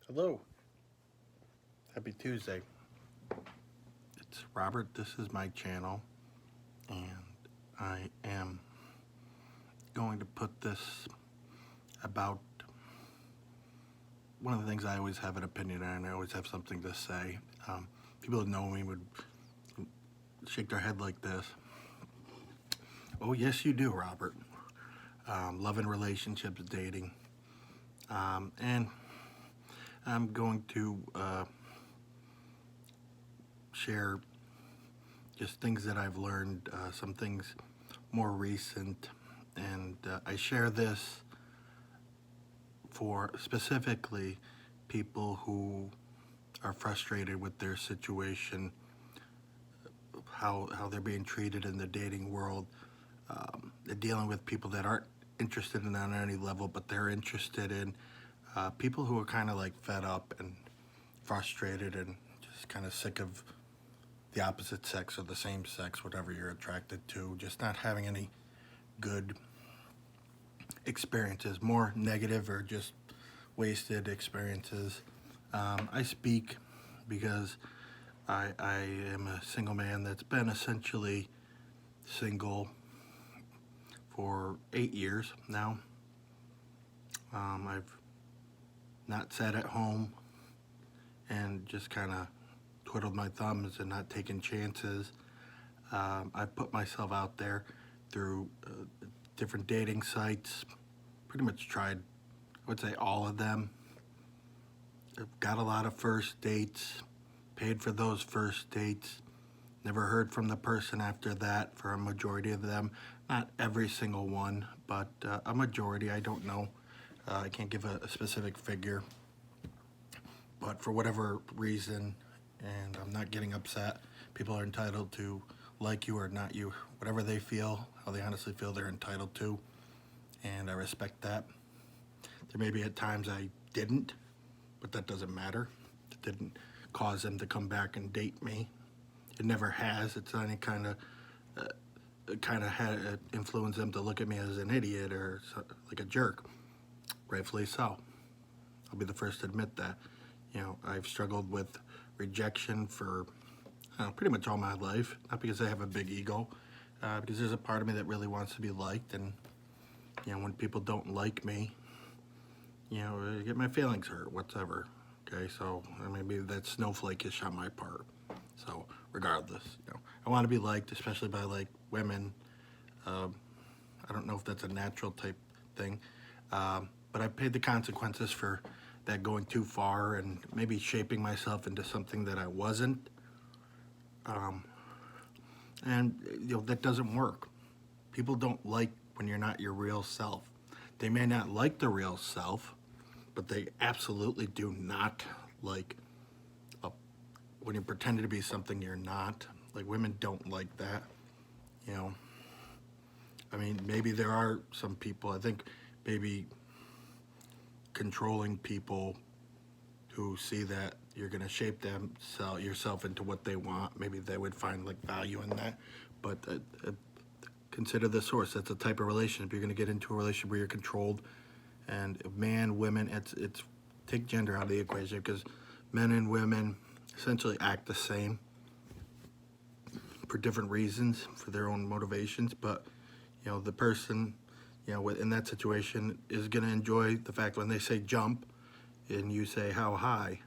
Hello. Happy Tuesday. It's Robert. This is my channel, and I am going to put this about one of the things I always have an opinion on. I always have something to say. People that know me would shake their head like this. Oh, yes, you do, Robert. Love and relationships, dating. And I'm going to share just things that I've learned, some things more recent, and I share this for specifically people who are frustrated with their situation, how they're being treated in the dating world. They're dealing with people that aren't interested in that on any level, but they're interested in people who are kind of like fed up and frustrated and just kind of sick of the opposite sex or the same sex, whatever you're attracted to, just not having any good experiences, more negative or just wasted experiences. I speak because I am a single man that's been essentially single for 8 years now. I've not sat at home and just kind of twiddled my thumbs and not taken chances. I put myself out there through different dating sites, pretty much tried, I would say, all of them. I've got a lot of first dates, paid for those first dates, never heard from the person after that for a majority of them. Not every single one, but a majority. I don't know. I can't give a specific figure, but for whatever reason, and I'm not getting upset, people are entitled to like you or not you, whatever they feel, how they honestly feel, they're entitled to, and I respect that. There may be at times I didn't, but that doesn't matter. It didn't cause them to come back and date me. It never has. It's not any kind of had influenced them to look at me as an idiot or like a jerk. Rightfully so. I'll be the first to admit that. You know, I've struggled with rejection for pretty much all my life. Not because I have a big ego, because there's a part of me that really wants to be liked, and you know, when people don't like me, you know, I get my feelings hurt, whatever. Okay, so maybe that's snowflake-ish on my part. So regardless, you know, I want to be liked, especially by like women. I don't know if that's a natural type thing, but I paid the consequences for that going too far and maybe shaping myself into something that I wasn't. And you know, that doesn't work. People don't like when you're not your real self. They may not like the real self, but they absolutely do not like when you're pretending to be something you're not. Like, women don't like that, you know. I mean, maybe there are some people, I think maybe controlling people who see that you're going to shape them, sell yourself into what they want, maybe they would find like value in that. But consider the source. That's a type of relationship. You're going to get into a relationship where you're controlled, and man, women, it's take gender out of the equation, because men and women essentially act the same for different reasons, for their own motivations. But you know, the person, you know, in that situation is going to enjoy the fact when they say jump and you say how high,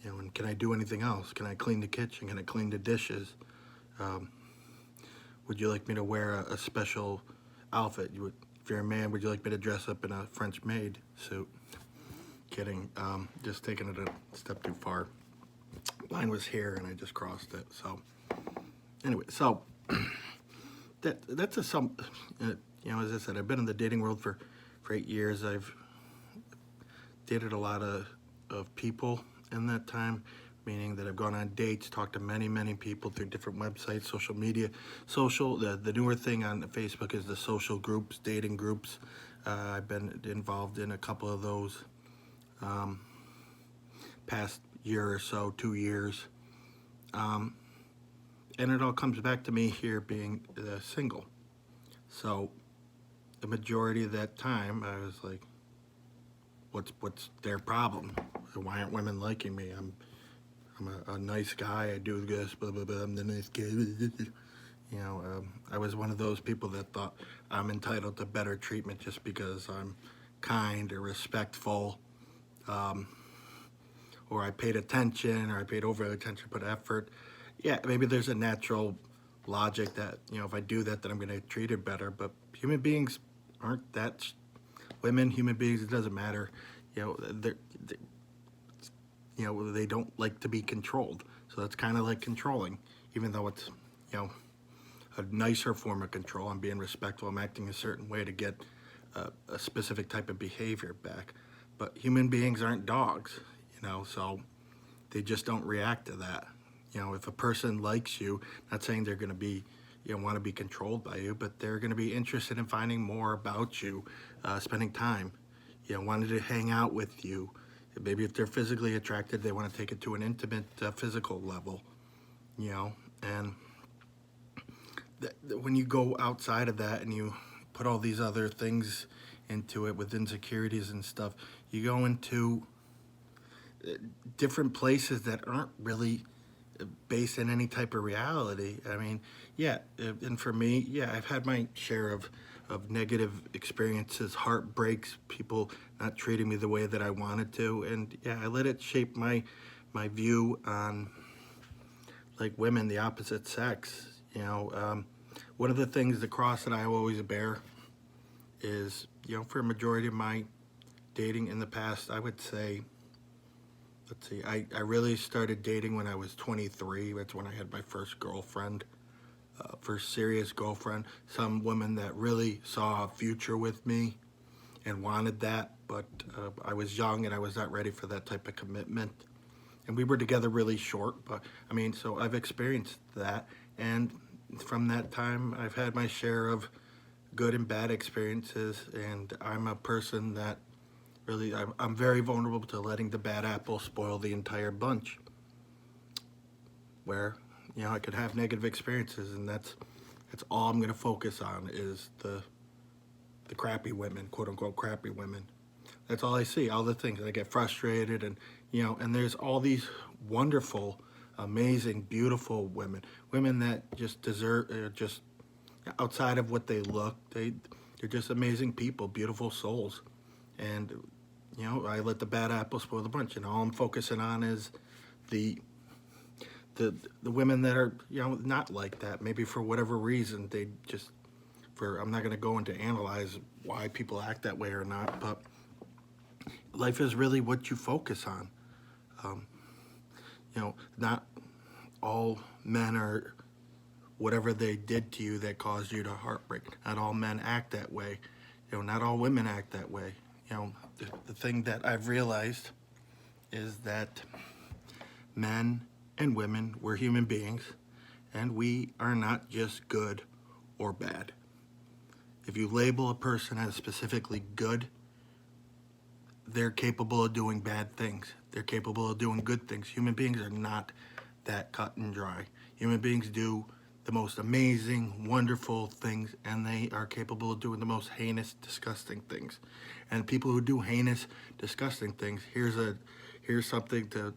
you know, and can I do anything else? Can I clean the kitchen? Can I clean the dishes? Would you like me to wear a special outfit? If you're a man, would you like me to dress up in a French maid suit? Kidding. Just taking it a step too far. Line was here and I just crossed it. So anyway, so that's you know, as I said, I've been in the dating world for 8 years. I've dated a lot of people in that time, meaning that I've gone on dates, talked to many people through different websites, social media. The newer thing on Facebook is the social groups, dating groups. I've been involved in a couple of those past year or so, 2 years. And it all comes back to me here being single. So the majority of that time I was like, what's their problem? why aren't women liking me? I'm a nice guy. I do this, blah blah blah. I'm the nice guy. I was one of those people that thought I'm entitled to better treatment just because I'm kind or respectful, or I paid attention, or I paid over attention, put effort. Yeah, maybe there's a natural logic that if I do that, then I'm going to get treated better. But human beings aren't that. Women, human beings, it doesn't matter. They don't like to be controlled. So that's kind of like controlling, even though it's a nicer form of control. I'm being respectful. I'm acting a certain way to get a specific type of behavior back. But human beings aren't dogs, so they just don't react to that. If a person likes you, not saying they're going to be, want to be controlled by you, but they're going to be interested in finding more about you, spending time, wanting to hang out with you. Maybe if they're physically attracted, they want to take it to an intimate physical level, and when you go outside of that and you put all these other things into it with insecurities and stuff, you go into different places that aren't really based in any type of reality. I mean, yeah, and for me, yeah, I've had my share of negative experiences, heartbreaks, people not treating me the way that I wanted to, and yeah, I let it shape my view on like women, the opposite sex. One of the things, the cross that I always bear is, for a majority of my dating in the past, I would say, let's see, I really started dating when I was 23. That's when I had my first girlfriend, first serious girlfriend. Some woman that really saw a future with me and wanted that, but I was young and I was not ready for that type of commitment. And we were together really short, but I mean, so I've experienced that. And from that time, I've had my share of good and bad experiences. And I'm a person that really, I'm very vulnerable to letting the bad apple spoil the entire bunch. Where, I could have negative experiences, and that's all I'm going to focus on is the crappy women, quote unquote crappy women. That's all I see, all the things. I get frustrated, and and there's all these wonderful, amazing, beautiful women that just deserve, just outside of what they look, they're just amazing people, beautiful souls. And I let the bad apple spoil the bunch, and all I'm focusing on is the women that are not like that. Maybe for whatever reason, they just, I'm not going to go into analyze why people act that way or not, but life is really what you focus on. Not all men are whatever they did to you that caused you to heartbreak. Not all men act that way. Not all women act that way. The thing that I've realized is that men and women, we're human beings, and we are not just good or bad. If you label a person as specifically good, they're capable of doing bad things. They're capable of doing good things. Human beings are not that cut and dry. Human beings do the most amazing, wonderful things, and they are capable of doing the most heinous, disgusting things. And people who do heinous, disgusting things, here's something to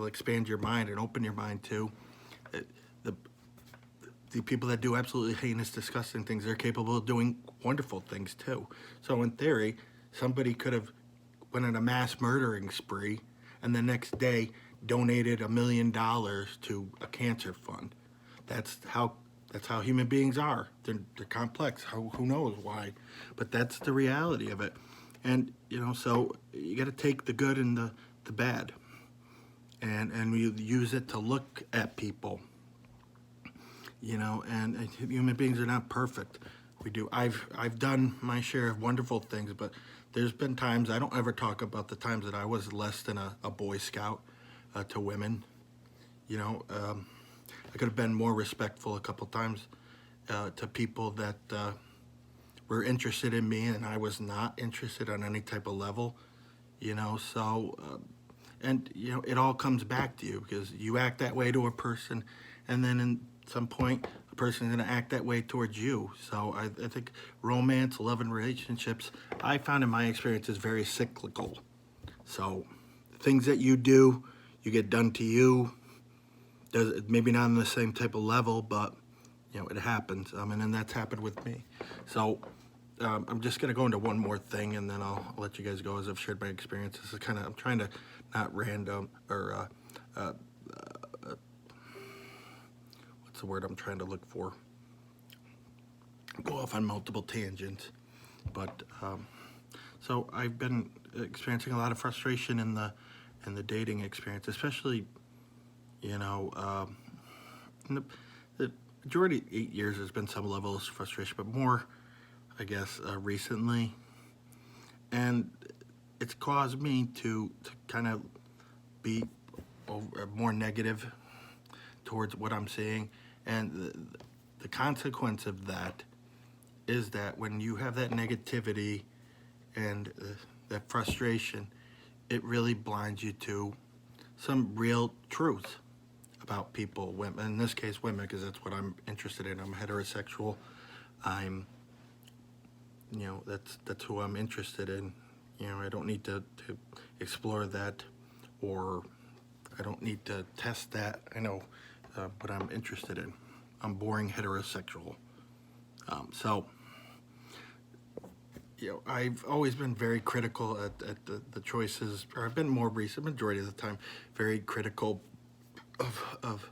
expand your mind and open your mind to. The people that do absolutely heinous, disgusting things, they're capable of doing wonderful things too. So in theory, somebody could have went on a mass murdering spree and the next day donated $1 million to a cancer fund. That's how human beings are. They're complex. Who knows why? But that's the reality of it. And so you got to take the good and the bad, and we use it to look at people. And human beings are not perfect. We do. I've done my share of wonderful things, but there's been times, I don't ever talk about the times that I was less than a Boy Scout to women. I could have been more respectful a couple times to people that were interested in me, and I was not interested on any type of level. And it all comes back to you, because you act that way to a person, and then in some point a person's going to act that way towards you. So I think romance, love, and relationships, I found in my experience, is very cyclical. So things that you do, you get done to you. Maybe not on the same type of level, but it happens. And then that's happened with me. So I'm just gonna go into one more thing, and then I'll let you guys go as I've shared my experiences. I'm trying to not random or what's the word I'm trying to look for? Go off on multiple tangents, but so I've been experiencing a lot of frustration in the dating experience, especially in the majority 8 years. There's been some level of frustration, but more, I guess, recently, and it's caused me to kind of be more negative towards what I'm seeing, and the consequence of that is that when you have that negativity and that frustration, it really blinds you to some real truth about people, women, in this case women, because that's what I'm interested in. I'm heterosexual. I'm, that's who I'm interested in. I don't need to explore that, or I don't need to test that. I know what I'm interested in. I'm boring heterosexual. So I've always been very critical at the choices, or I've been more recent, majority of the time, very critical of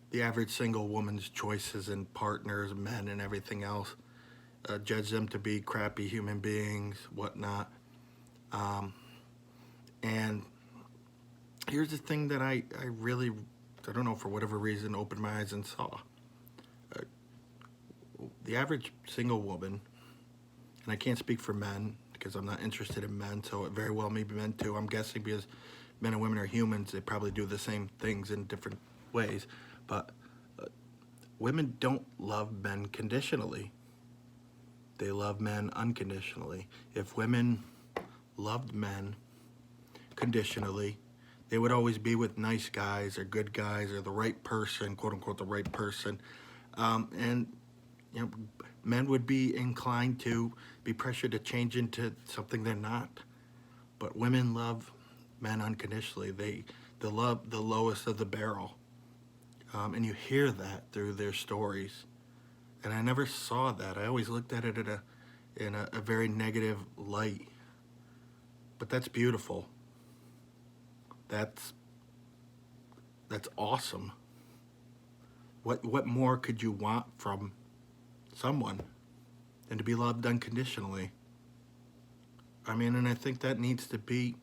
the average single woman's choices and partners, men, and everything else. Judge them to be crappy human beings, whatnot. And here's the thing that I really, I don't know, for whatever reason, opened my eyes and saw. The average single woman, and I can't speak for men because I'm not interested in men, so it very well may be men too. I'm guessing because men and women are humans, they probably do the same things in different ways. But women don't love men conditionally. They love men unconditionally. If women loved men conditionally, they would always be with nice guys or good guys or the right person, quote unquote, the right person. And men would be inclined to be pressured to change into something they're not. But women love men unconditionally. They love the lowest of the barrel. And you hear that through their stories. And I never saw that. I always looked at it in a very negative light. But that's beautiful. That's awesome. What more could you want from someone than to be loved unconditionally? And I think that needs to be,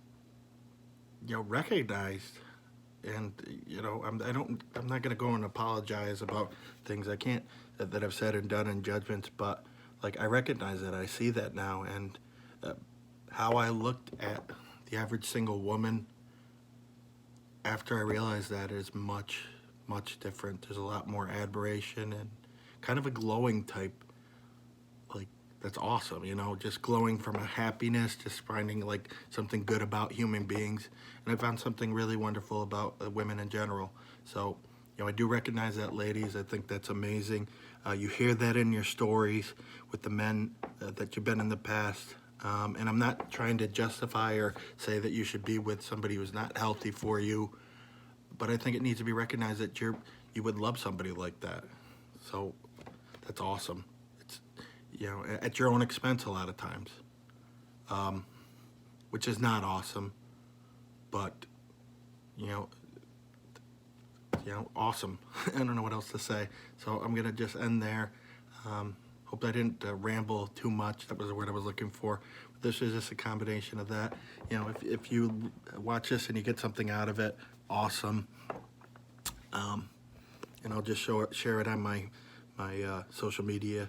recognized. And I'm not going to go and apologize about things I can't that I've said and done in judgments, but I recognize that. I see that now, and how I looked at the average single woman after I realized that is much different. There's a lot more admiration and kind of a glowing type, that's awesome, just glowing from a happiness, just finding something good about human beings. And I found something really wonderful about women in general. So, I do recognize that, ladies. I think that's amazing. You hear that in your stories with the men that you've been in the past. And I'm not trying to justify or say that you should be with somebody who's not healthy for you, but I think it needs to be recognized that you would love somebody like that. So that's awesome. It's, at your own expense a lot of times, which is not awesome, but, awesome. I don't know what else to say. So I'm going to just end there. Hope I didn't ramble too much. That was the word I was looking for. But this is just a combination of that. If you watch this and you get something out of it, awesome. And I'll just share it on my social media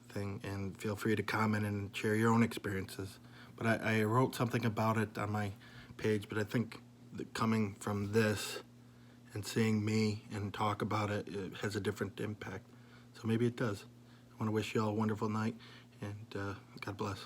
thing, and feel free to comment and share your own experiences. But I wrote something about it on my page, but I think that coming from this and seeing me and talk about it, it has a different impact. So maybe it does. I want to wish you all a wonderful night, and God bless.